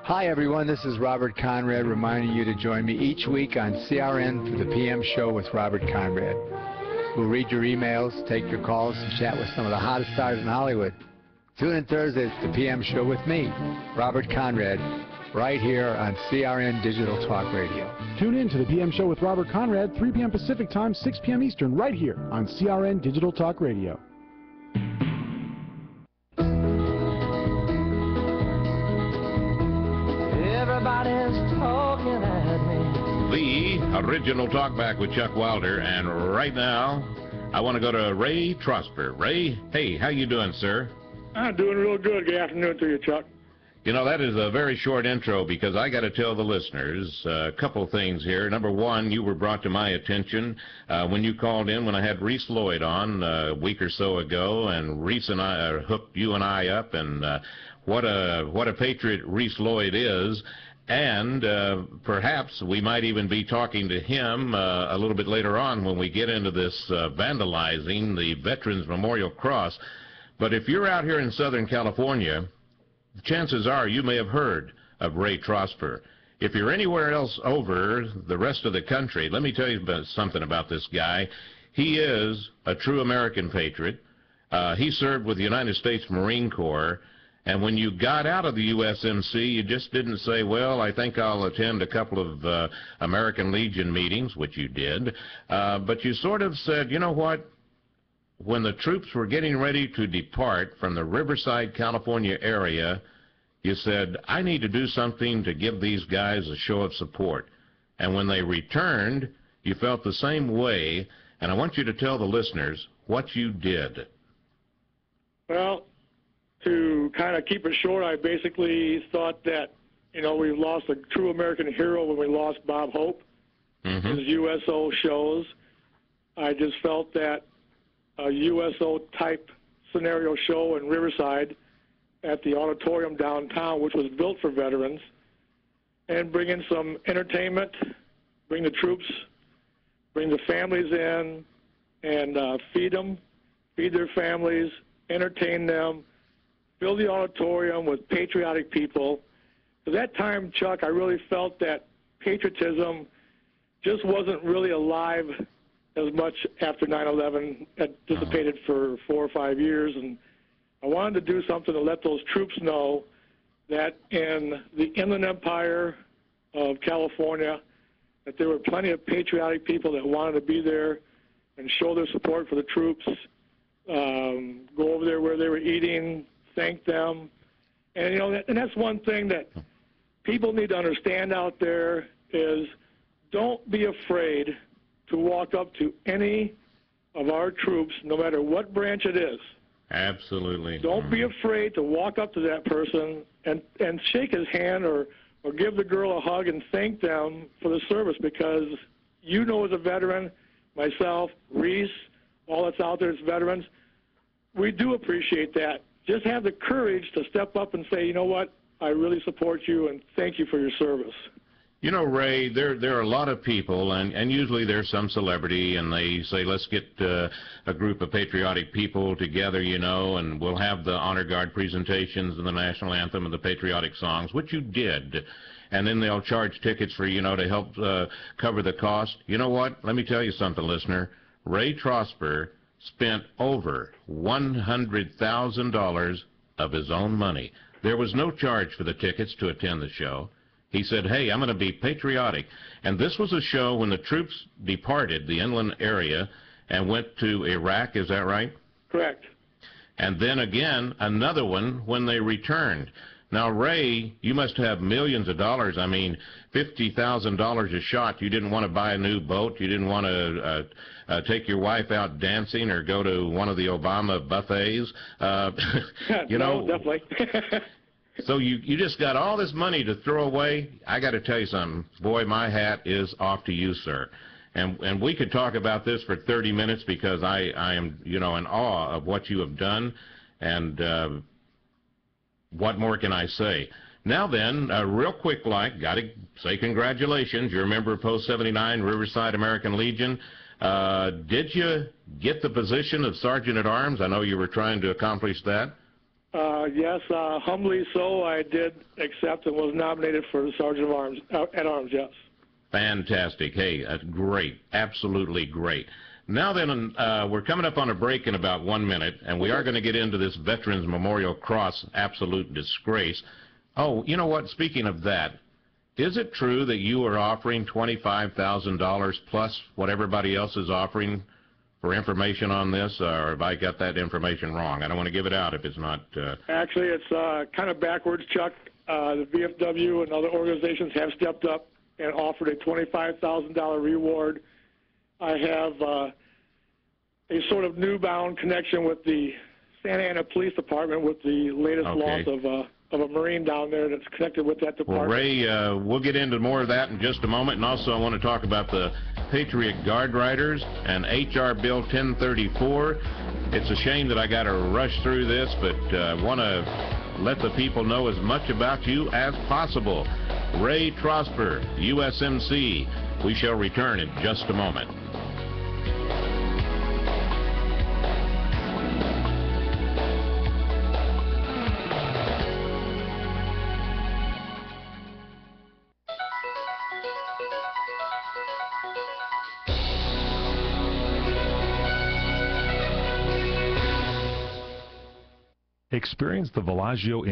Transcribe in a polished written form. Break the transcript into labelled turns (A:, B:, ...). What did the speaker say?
A: Hi everyone, this is Robert Conrad reminding you to join me each week on CRN for the PM show with Robert Conrad. We'll read your emails, take your calls, and chat with some of the hottest stars in Hollywood. Tune in Thursday at the PM show with me, Robert Conrad, right here on CRN Digital Talk Radio.
B: Tune in to the PM show with Robert Conrad, 3 p.m. Pacific Time, 6 p.m. Eastern, right here on CRN Digital Talk Radio.
C: Everybody's talking at me.
D: The original Talkback with Chuck Wilder, and right now I want to go to Ray Trosper. Ray, hey, how you doing, sir?
E: I'm doing real good. Good afternoon to you, Chuck.
D: You know, that is a very short intro because I got to tell the listeners a couple things here. Number one, you were brought to my attention when you called in when I had Reese Lloyd on a week or so ago, and Reese and I hooked you and I up, and what a patriot Reese Lloyd is. And perhaps we might even be talking to him a little bit later on when we get into this vandalizing the Veterans Memorial Cross. But if you're out here in Southern California, chances are you may have heard of Ray Trosper. If you're anywhere else over the rest of the country, let me tell you something about this guy. He is a true American patriot. He served with the United States Marine Corps. And when you got out of the USMC, you just didn't say, well, I think I'll attend a couple of American Legion meetings, which you did. But you sort of said, you know what? When the troops were getting ready to depart from the Riverside, California area, you said, I need to do something to give these guys a show of support. And when they returned, you felt the same way. And I want you to tell the listeners what you did.
E: Well, to kind of keep it short, I basically thought that, you know, we lost a true American hero when we lost Bob Hope. His USO shows. I just felt that a USO-type scenario show in Riverside at the auditorium downtown, which was built for veterans, and bring in some entertainment, bring the troops, bring the families in, and feed them, feed their families, entertain them, fill the auditorium with patriotic people. At that time, Chuck, I really felt that patriotism just wasn't really alive as much after 9/11. Had dissipated for 4 or 5 years, and I wanted to do something to let those troops know that in the Inland Empire of California, that there were plenty of patriotic people that wanted to be there and show their support for the troops, go over there where they were eating, thank them. And, you know, and that's one thing that people need to understand out there is don't be afraid to walk up to any of our troops, no matter what branch it is.
D: Absolutely.
E: Don't be afraid to walk up to that person and shake his hand or give the girl a hug and thank them for the service, because you know, as a veteran, myself, Reese, all that's out there as veterans, we do appreciate that. Just have the courage to step up and say, you know what, I really support you and thank you for your service.
D: You know, Ray, there are a lot of people, and usually there's some celebrity, and they say, let's get a group of patriotic people together, you know, and we'll have the Honor Guard presentations and the national anthem and the patriotic songs, which you did. And then they'll charge tickets for, you know, to help cover the cost. You know what? Let me tell you something, listener. Ray Trosper spent over $100,000 of his own money. There was no charge for the tickets to attend the show. He said, hey, I'm going to be patriotic. And this was a show when the troops departed the inland area and went to Iraq, is that right?
E: Correct.
D: And then again, another one when they returned. Now, Ray, you must have millions of dollars. I mean, $50,000 a shot. You didn't want to buy a new boat. You didn't want to take your wife out dancing or go to one of the Obama buffets. You know,
E: no, definitely.
D: So you just got all this money to throw away. I got to tell you something. Boy, my hat is off to you, sir. And we could talk about this for 30 minutes because I am, you know, in awe of what you have done. And what more can I say? Now then, real quick, got to say congratulations. You're a member of Post 79, Riverside American Legion. Did you get the position of Sergeant at Arms? I know you were trying to accomplish that.
E: Yes, humbly so, I did accept and was nominated for the Sergeant of Arms, at Arms, yes.
D: Fantastic. Hey, that's great. Absolutely great. Now then, we're coming up on a break in about 1 minute, and we are going to get into this Veterans Memorial Cross absolute disgrace. Oh, you know what? Speaking of that, is it true that you are offering $25,000 plus what everybody else is offering for information on this, or have I got that information wrong? I don't want to give it out if it's not...
E: Actually, it's kind of backwards, Chuck. The VFW and other organizations have stepped up and offered a $25,000 reward. I have a sort of newbound connection with the Santa Ana Police Department with the latest loss of a Marine down there that's connected with that department.
D: Well, Ray, we'll get into more of that in just a moment, and also I want to talk about the Patriot Guard Riders and H.R. Bill 1034. It's a shame that I got to rush through this, but I want to let the people know as much about you as possible. Ray Trosper, USMC. We shall return in just a moment.
F: Experience the Villaggio